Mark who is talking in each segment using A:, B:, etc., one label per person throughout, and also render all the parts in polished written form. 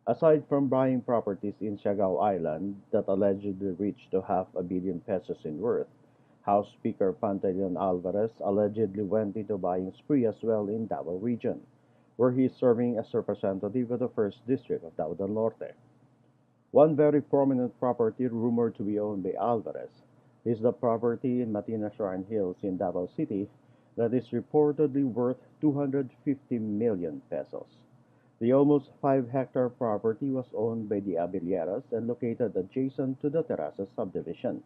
A: Aside from buying properties in Siargao Island that allegedly reached to half a billion pesos in worth, House Speaker Pantaleon Alvarez allegedly went into buying spree as well in Davao region, where he is serving as representative of the 1st District of Davao del Norte. One very prominent property rumored to be owned by Alvarez is the property in Matina Shrine Hills in Davao City that is reportedly worth 250 million pesos. The almost 5-hectare property was owned by the Abilieras and located adjacent to the Terraces subdivision.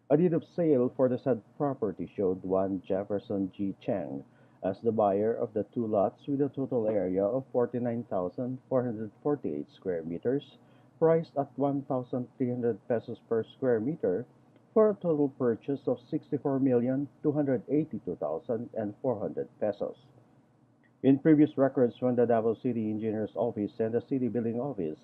A: A deed of sale for the said property showed one Jefferson G. Cheng as the buyer of the two lots with a total area of 49,448 square meters, priced at 1,300 pesos per square meter, for a total purchase of 64,282,400 pesos. In previous records from the Davao City Engineer's Office and the City Building Office,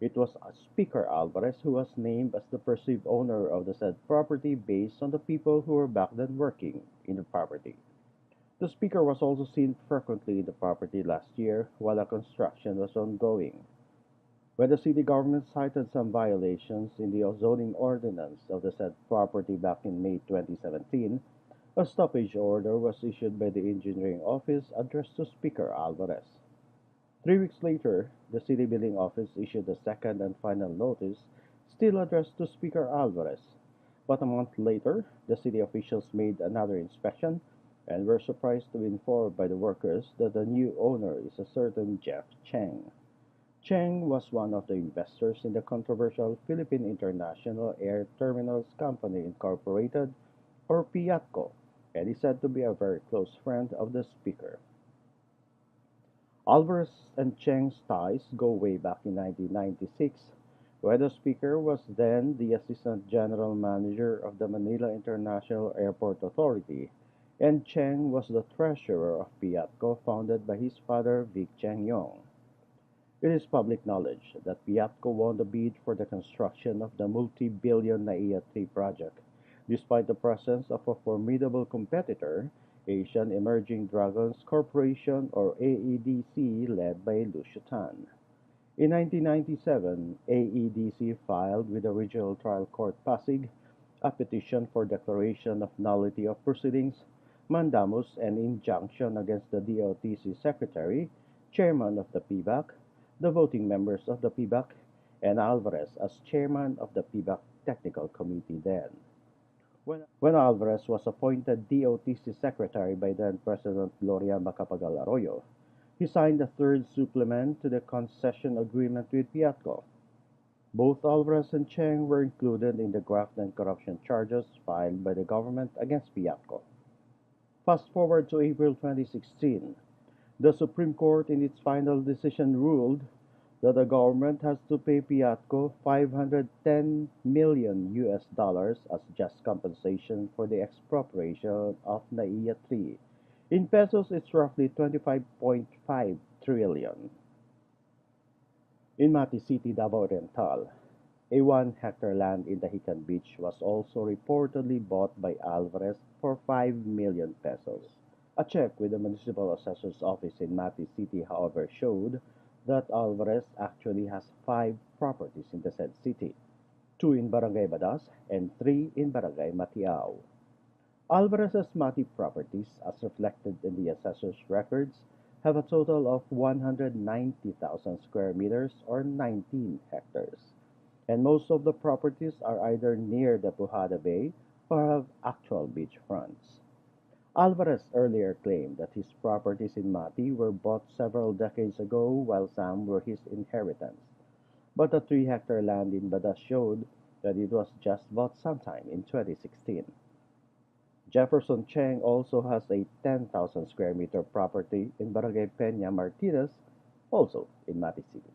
A: it was Speaker Alvarez who was named as the perceived owner of the said property based on the people who were back then working in the property. The Speaker was also seen frequently in the property last year while the construction was ongoing. When the city government cited some violations in the zoning ordinance of the said property back in May 2017, a stoppage order was issued by the engineering office addressed to Speaker Alvarez. 3 weeks later, the city building office issued a second and final notice, still addressed to Speaker Alvarez. But a month later, the city officials made another inspection and were surprised to be informed by the workers that the new owner is a certain Jeff Cheng. Cheng was one of the investors in the controversial Philippine International Air Terminals Company Incorporated, or PIATCO, and is said to be a very close friend of the Speaker. Alvarez and Cheng's ties go way back in 1996, where the Speaker was then the Assistant General Manager of the Manila International Airport Authority, and Cheng was the treasurer of PIATCO founded by his father Vic Cheng Yong. It is public knowledge that PIATCO won the bid for the construction of the multi-billion NAIA 3 project, despite the presence of a formidable competitor, Asian Emerging Dragons Corporation or AEDC, led by Lucio Tan. In 1997, AEDC filed with the Regional Trial Court Pasig a petition for declaration of nullity of proceedings, mandamus, and injunction against the DOTC Secretary, Chairman of the PBAC, the voting members of the PBAC, and Alvarez as Chairman of the PBAC Technical Committee then. When Alvarez was appointed DOTC Secretary by then President Gloria Macapagal Arroyo, he signed a third supplement to the concession agreement with PIATCO. Both Alvarez and Cheng were included in the graft and corruption charges filed by the government against PIATCO. Fast forward to April 2016, the Supreme Court in its final decision ruled that the government has to pay PIATCO 510 million US dollars as just compensation for the expropriation of NAIA 3. In pesos, it's roughly 25.5 trillion. In Mati City, Davao Oriental, a 1-hectare land in Dahican Beach was also reportedly bought by Alvarez for 5 million pesos. A check with the Municipal Assessor's Office in Mati City, however, showed that Alvarez actually has 5 properties in the said city, 2 in Barangay Badas and 3 in Barangay Matiao. Alvarez's Mati properties, as reflected in the assessor's records, have a total of 190,000 square meters or 19 hectares, and most of the properties are either near the Pujada Bay or have actual beach fronts. Alvarez earlier claimed that his properties in Mati were bought several decades ago while some were his inheritance, but the 3-hectare land in Badas showed that it was just bought sometime in 2016. Jefferson Cheng also has a 10,000 square meter property in Barangay Peña Martinez, also in Mati City.